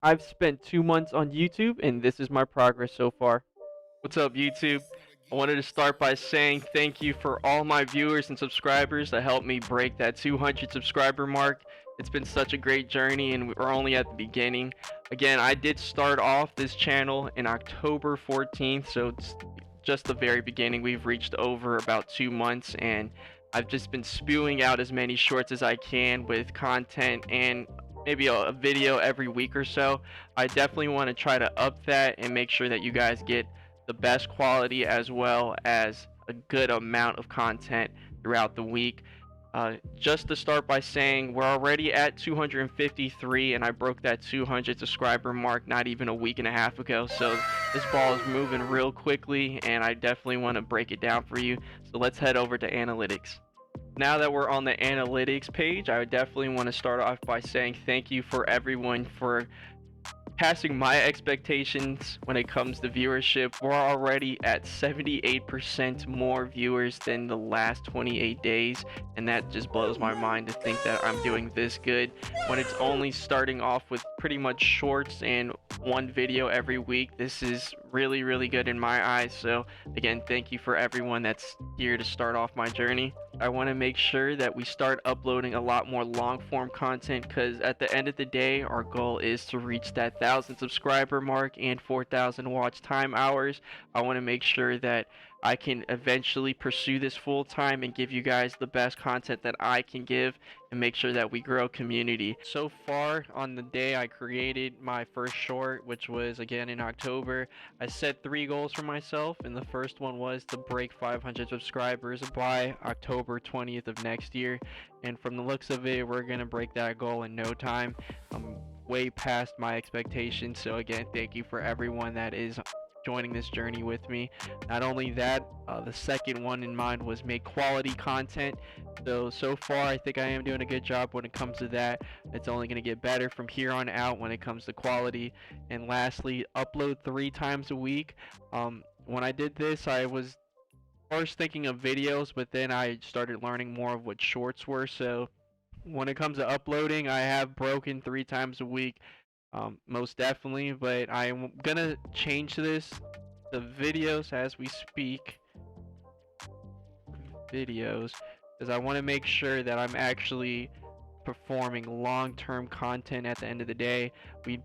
I've spent 2 months on YouTube, and this is my progress so far. What's up, YouTube? I wanted to start by saying thank you for all my viewers and subscribers that helped me break that 200 subscriber mark. It's been such a great journey, and we're only at the beginning. Again, I did start off this channel in October 14th, so it's just the very beginning. We've reached over about 2 months, and I've just been spewing out as many shorts as I can with content and maybe a video every week or so. I definitely want to try to up that and make sure that you guys get the best quality as well as a good amount of content throughout the week. Just to start by saying we're already at 253, and I broke that 200 subscriber mark not even a week and a half ago. So this ball is moving real quickly, and I definitely want to break it down for you. So let's head over to analytics. Now that we're on the analytics page, I definitely want to start off by saying thank you for everyone for passing my expectations when it comes to viewership. We're already at 78% more viewers than the last 28 days, and that just blows my mind to think that I'm doing this good when it's only starting off with pretty much shorts and one video every week. This is really, really good in my eyes. So again, thank you for everyone that's here to start off my journey. I want to make sure that we start uploading a lot more long form content, because at the end of the day, our goal is to reach that 1,000 subscriber mark and 4,000 watch time hours. I want to make sure that I can eventually pursue this full time and give you guys the best content that I can give and make sure that we grow community. So far, on the day I created my first short, which was again in October, I set 3 goals for myself, and the first one was to break 500 subscribers by October 20th of next year. And from the looks of it, we're gonna break that goal in no time. I'm way past my expectations. So again, thank you for everyone that is joining this journey with me. Not only that, the second one in mind was make quality content. So far, I think I am doing a good job when it comes to that. It's only going to get better from here on out when it comes to quality. And lastly, upload 3 times a week. When I did this, I was first thinking of videos, but then I started learning more of what shorts were. So when it comes to uploading, I have broken 3 times a week, most definitely. But I'm gonna change this the videos as we speak. Videos, because I want to make sure that I'm actually performing long-term content at the end of the day. We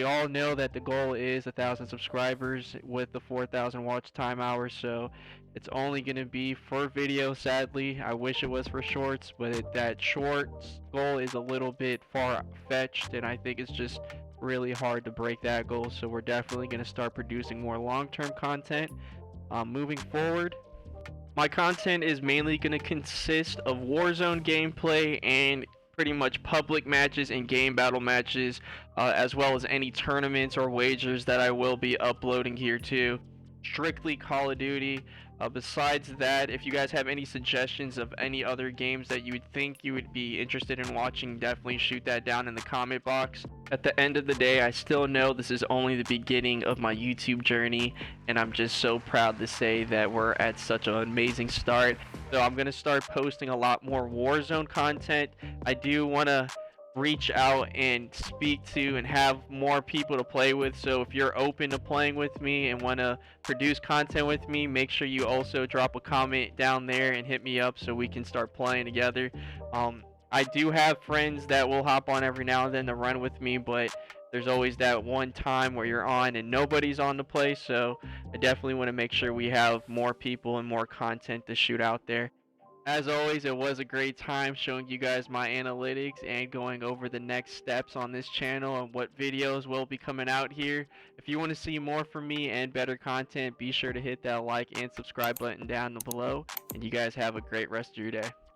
all know that the goal is 1,000 subscribers with the 4,000 watch time hours, so it's only going to be for video. Sadly, I wish it was for shorts, but that shorts goal is a little bit far-fetched, and I think it's just really hard to break that goal. So we're definitely going to start producing more long-term content moving forward. My content is mainly going to consist of Warzone gameplay and pretty much public matches and game battle matches, as well as any tournaments or wagers that I will be uploading here too. Strictly Call of Duty. Besides that, if you guys have any suggestions of any other games that you would think you would be interested in watching, definitely shoot that down in the comment box. At the end of the day, I still know this is only the beginning of my YouTube journey, and I'm just so proud to say that we're at such an amazing start. So I'm going to start posting a lot more Warzone content. I do want to reach out and speak to and have more people to play with. So if you're open to playing with me and want to produce content with me, make sure you also drop a comment down there and hit me up so we can start playing together. I do have friends that will hop on every now and then to run with me, but there's always that one time where you're on and nobody's on to play. So I definitely want to make sure we have more people and more content to shoot out there. As always, it was a great time showing you guys my analytics and going over the next steps on this channel and what videos will be coming out here. If you want to see more from me and better content, be sure to hit that like and subscribe button down below. And you guys have a great rest of your day.